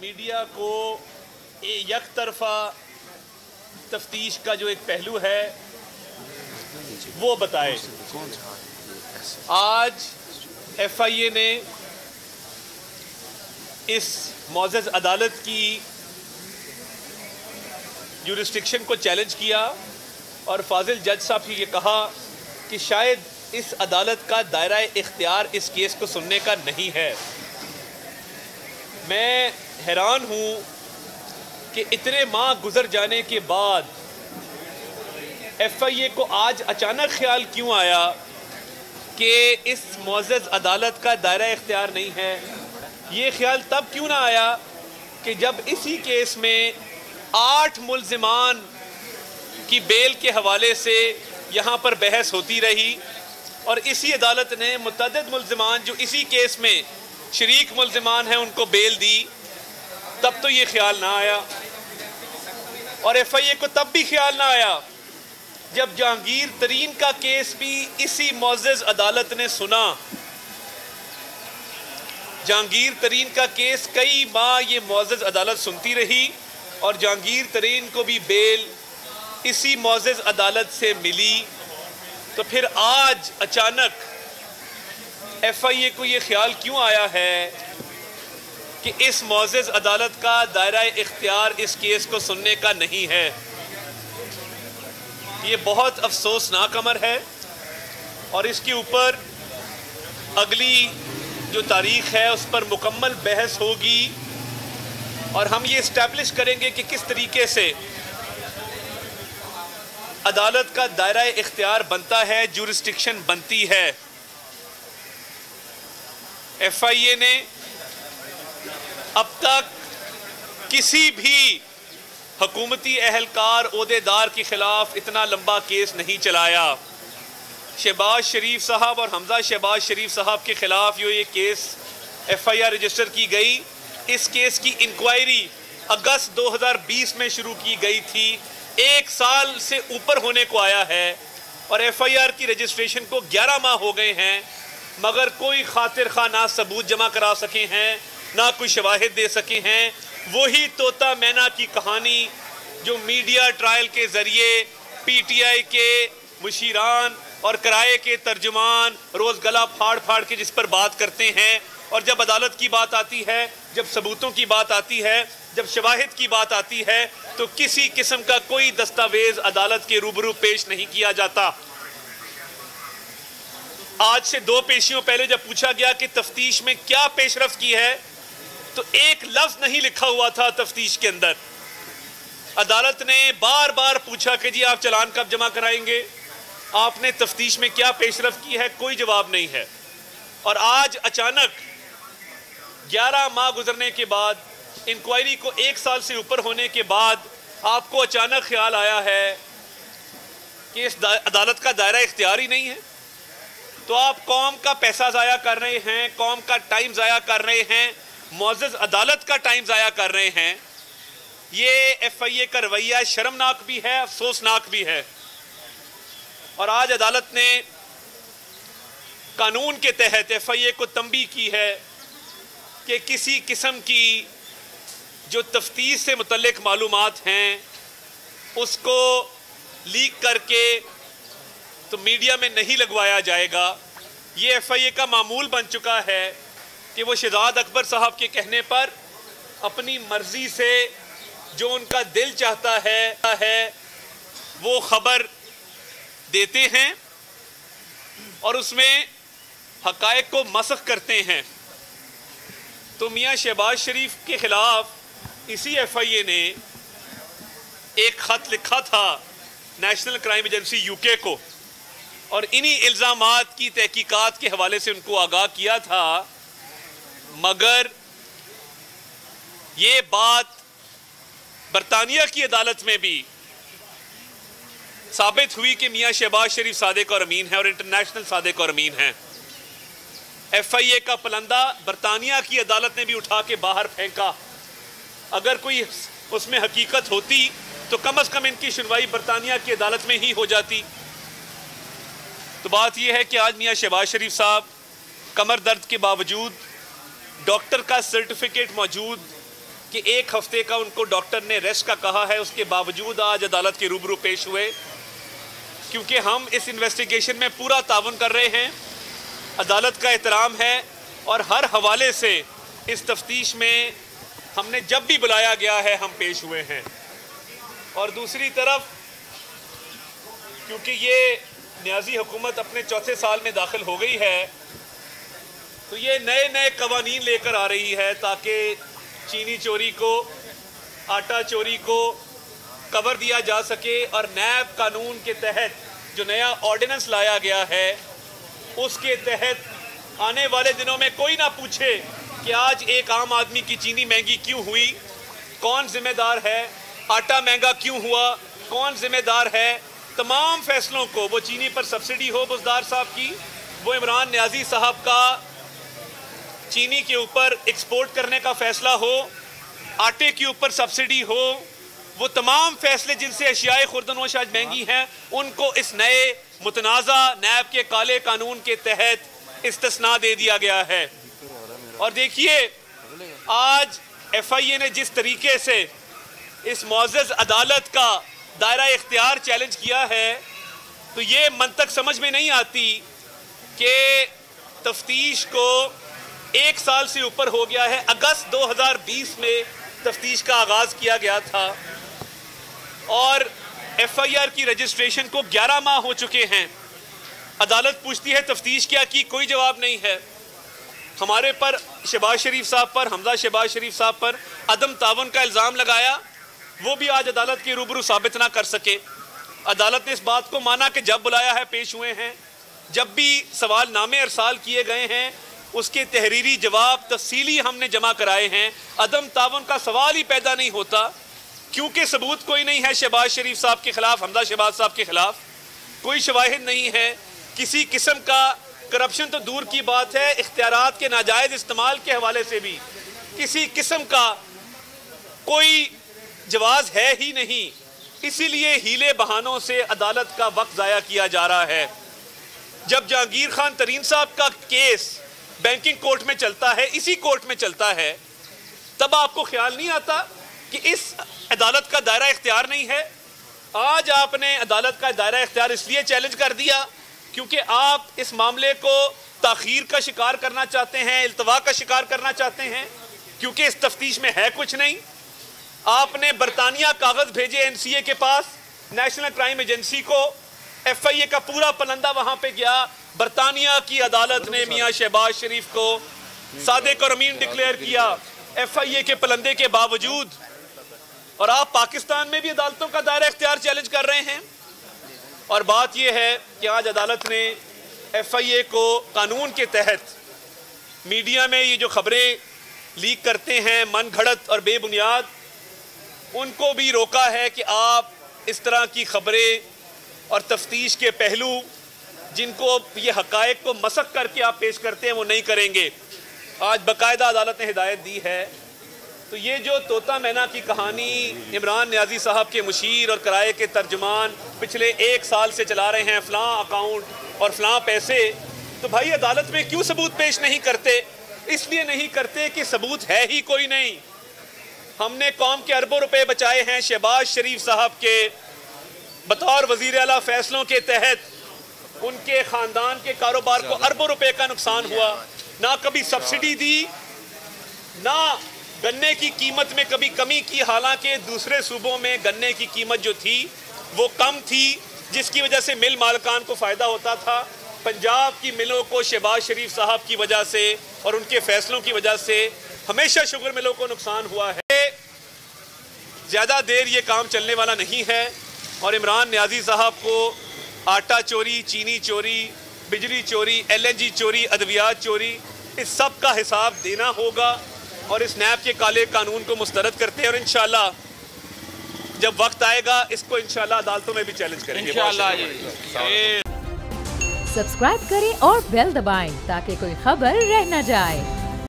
Media को एक तरफा तफ्तीश का जो एक पहलू है वो बताए। आज FIA ने इस मोअज़्ज़ज़ अदालत की जुरिस्डिक्शन को चैलेंज किया और फाजिल जज साहब ने ये कहा कि शायद इस अदालत का दायरा इख्तियार इस केस को सुनने का नहीं है। मैं हैरान हूँ कि इतने माह गुजर जाने के बाद FIA को आज अचानक ख्याल क्यों आया कि इस मुअज़्ज़ज़ अदालत का दायरा इख्तियार नहीं है। ये ख्याल तब क्यों ना आया कि जब इसी केस में 8 मुल्ज़िमान की बेल के हवाले से यहाँ पर बहस होती रही और इसी अदालत ने मुतअद्दिद मुल्ज़िमान जो इसी केस में शरीक मुल्ज़िमान हैं उनको बेल दी। तब तो ये ख्याल ना आया और FIA को तब भी ख्याल ना आया जब जहांगीर तरीन का केस भी इसी मुअज़्ज़ज़ अदालत ने सुना। जहांगीर तरीन का केस कई माह ये मुअज़्ज़ज़ अदालत सुनती रही और जहांगीर तरीन को भी बेल इसी मुअज़्ज़ज़ अदालत से मिली। तो फिर आज अचानक FIA को ये ख्याल क्यों आया है कि इस मुअज़्ज़ज़ अदालत का दायरा इख्तियार इस केस को सुनने का नहीं है। ये बहुत अफसोसनाक अमर है और इसके ऊपर अगली जो तारीख है उस पर मुकम्मल बहस होगी और हम ये इस्टेब्लिश करेंगे कि किस तरीके से अदालत का दायरा इख्तियार बनता है, जुरिस्डिक्शन बनती है। FIA ने अब तक किसी भी हुकूमती अहलकार ओहदेदार के खिलाफ इतना लंबा केस नहीं चलाया। शहबाज शरीफ साहब और हमजा शहबाज शरीफ साहब के खिलाफ जो ये केस FIR रजिस्टर की गई, इस केस की इंक्वायरी अगस्त 2020 में शुरू की गई थी। 1 साल से ऊपर होने को आया है और FIR की रजिस्ट्रेशन को 11 माह हो गए हैं, मगर कोई खातिर खा ना सबूत जमा करा सके हैं, ना कोई शवाहिद दे सके हैं। वही तोता मैना की कहानी जो मीडिया ट्रायल के ज़रिए PTI के मुशीरान और किराए के तर्जुमान रोज़ गला फाड़ फाड़ के जिस पर बात करते हैं, और जब अदालत की बात आती है, जब सबूतों की बात आती है, जब शवाहिद की बात आती है, तो किसी किस्म का कोई दस्तावेज अदालत के रूबरू पेश नहीं किया जाता। आज से 2 पेशियों पहले जब पूछा गया कि तफ्तीश में क्या पेशरफ्त की है, तो एक लफ्ज नहीं लिखा हुआ था तफ्तीश के अंदर। अदालत ने बार बार पूछा कि जी आप चालान कब जमा कराएंगे, आपने तफ्तीश में क्या पेशरफ्त की है, कोई जवाब नहीं है। और आज अचानक 11 माह गुजरने के बाद, इंक्वायरी को 1 साल से ऊपर होने के बाद आपको अचानक ख्याल आया है कि इस अदालत का दायरा इख्तियार ही नहीं है। तो आप कौम का पैसा ज़ाया कर रहे हैं, कौम का टाइम ज़ाया कर रहे हैं, मुअज़्ज़ज़ अदालत का टाइम ज़ाया कर रहे हैं। ये FIA का रवैया शर्मनाक भी है, अफसोसनाक भी है। और आज अदालत ने कानून के तहत FIA को तंबीह की है कि किसी किस्म की जो तफ्तीश से मुतल्लिक मालूमात हैं उसको लीक करके तो मीडिया में नहीं लगवाया जाएगा। ये FIA का मामूल बन चुका है कि वो शहजाद अकबर साहब के कहने पर अपनी मर्जी से जो उनका दिल चाहता है वो खबर देते हैं और उसमें हक़ाइक़ को मसख़ करते हैं। तो मियाँ शहबाज शरीफ के ख़िलाफ़ इसी FIA ने एक ख़त लिखा था नेशनल क्राइम एजेंसी UK को और इन्हीं इल्ज़ामात की तहकीकात के हवाले से उनको आगाह किया था, मगर ये बात बरतानिया की अदालत में भी साबित हुई कि मियाँ शहबाज शरीफ सादिक और अमीन है और इंटरनेशनल सादिक और अमीन है। FIA का पलंदा बरतानिया की अदालत ने भी उठा के बाहर फेंका। अगर कोई उसमें हकीकत होती तो कम से कम इनकी सुनवाई बरतानिया की अदालत में ही हो जाती। तो बात यह है कि आज मियाँ शहबाज शरीफ साहब कमर दर्द के बावजूद, डॉक्टर का सर्टिफिकेट मौजूद, कि 1 हफ्ते का उनको डॉक्टर ने रेस्ट का कहा है, उसके बावजूद आज अदालत के रूबरू पेश हुए, क्योंकि हम इस इन्वेस्टिगेशन में पूरा ताउन कर रहे हैं। अदालत का एहतराम है और हर हवाले से इस तफ्तीश में हमने जब भी बुलाया गया है हम पेश हुए हैं। और दूसरी तरफ क्योंकि ये न्याजी हुकूमत अपने चौथे साल में दाखिल हो गई है, तो ये नए नए कवानीन लेकर आ रही है ताकि चीनी चोरी को, आटा चोरी को कवर दिया जा सके। और नैब कानून के तहत जो नया ऑर्डिनेंस लाया गया है उसके तहत आने वाले दिनों में कोई ना पूछे कि आज एक आम आदमी की चीनी महंगी क्यों हुई, कौन जिम्मेदार है, आटा महंगा क्यों हुआ, कौन जिम्मेदार है। तमाम फैसलों को, वो चीनी पर सब्सिडी हो बुज़दार साहब की, वो इमरान न्याजी साहब का चीनी के ऊपर एक्सपोर्ट करने का फ़ैसला हो, आटे के ऊपर सब्सिडी हो, वो तमाम फैसले जिनसे अशियाए खुर्दनोश आज महंगी हैं, उनको इस नए मुतनाज़ा नैब के काले कानून के तहत इस्तिस्ना दे दिया गया है। और देखिए आज FIA ने जिस तरीके से इस मुअज़्ज़ज़ अदालत का दायरा इख्तियार चैलेंज किया है, तो ये मंतक समझ में नहीं आती कि तफ्तीश को 1 साल से ऊपर हो गया है। अगस्त 2020 में तफ्तीश का आगाज़ किया गया था और FIR की रजिस्ट्रेशन को 11 माह हो चुके हैं। अदालत पूछती है तफ्तीश क्या की, कोई जवाब नहीं है। हमारे पर शहबाज शरीफ साहब पर, हमजा शहबाज शरीफ साहब पर अदम तावन का इल्ज़ाम लगाया, वो भी आज अदालत के रूबरू साबित ना कर सके। अदालत ने इस बात को माना कि जब बुलाया है पेश हुए हैं, जब भी सवाल नामे अरसाल किए गए हैं उसके तहरीरी जवाब तफसीली हमने जमा कराए हैं। अदम तावन का सवाल ही पैदा नहीं होता क्योंकि सबूत कोई नहीं है शहबाज शरीफ साहब के खिलाफ, हमजा शहबाज साहब के खिलाफ कोई शवाहिद नहीं है। किसी किस्म का करप्शन तो दूर की बात है, इख्तियारात के नाजायज़ इस्तेमाल के हवाले से भी किसी किस्म का कोई जवाज़ है ही नहीं। इसीलिए हीले बहानों से अदालत का वक्त ज़ाया किया जा रहा है। जब जहांगीर खान तरीन साहब का केस बैंकिंग कोर्ट में चलता है, इसी कोर्ट में चलता है, तब आपको ख्याल नहीं आता कि इस अदालत का दायरा इख्तियार नहीं है। आज आपने अदालत का दायरा इख्तियार इसलिए चैलेंज कर दिया क्योंकि आप इस मामले को ताख़ीर का शिकार करना चाहते हैं, इल्तवा का शिकार करना चाहते हैं, क्योंकि इस तफ्तीश में है कुछ नहीं। आपने बरतानिया कागज़ भेजे NCA के पास, नेशनल क्राइम एजेंसी को, FIA का पूरा पलंदा वहाँ पे गया। बरतानिया की अदालत ने मियाँ शहबाज शरीफ को सादिक और अमीन डिक्लेयर किया FIA के पलंदे के बावजूद। और आप पाकिस्तान में भी अदालतों का दायरा इख्तियार चैलेंज कर रहे हैं। और बात यह है कि आज अदालत ने FIA को कानून के तहत मीडिया में ये जो खबरें लीक करते हैं मन घड़त और बेबुनियाद, उनको भी रोका है कि आप इस तरह की खबरें और तफ्तीश के पहलू जिनको ये हक़ाइक़ को मसक करके आप पेश करते हैं वो नहीं करेंगे। आज बाकायदा अदालत ने हिदायत दी है। तो ये जो तोता मैना की कहानी इमरान न्याजी साहब के मुशीर और किराए के तर्जुमान पिछले 1 साल से चला रहे हैं, फ़लाँ अकाउंट और फ़लाँ पैसे, तो भाई अदालत में क्यों सबूत पेश नहीं करते? इसलिए नहीं करते कि सबूत है ही कोई नहीं। हमने कौम के अरबों रुपए बचाए हैं शहबाज शरीफ साहब के बतौर वज़ीर आला फैसलों के तहत। उनके ख़ानदान के कारोबार को अरबों रुपए का नुकसान हुआ, ना कभी सब्सिडी दी, ना गन्ने की कीमत में कभी कमी की, हालांकि दूसरे सूबों में गन्ने की कीमत जो थी वो कम थी, जिसकी वजह से मिल मालकान को फ़ायदा होता था। पंजाब की मिलों को शहबाज शरीफ साहब की वजह से और उनके फैसलों की वजह से हमेशा शुगर मिलों को नुकसान हुआ है। ज़्यादा देर ये काम चलने वाला नहीं है और इमरान न्याजी साहब को आटा चोरी, चीनी चोरी, बिजली चोरी, LNG चोरी, अद्वियात चोरी, इस सब का हिसाब देना होगा। और इस नैब के काले कानून को मुस्तरद करते हैं और इंशाल्लाह जब वक्त आएगा इसको इंशाल्लाह अदालतों में भी चैलेंज करेंगे। सब्सक्राइब करें और बेल दबाएं ताकि कोई खबर रह न जाए।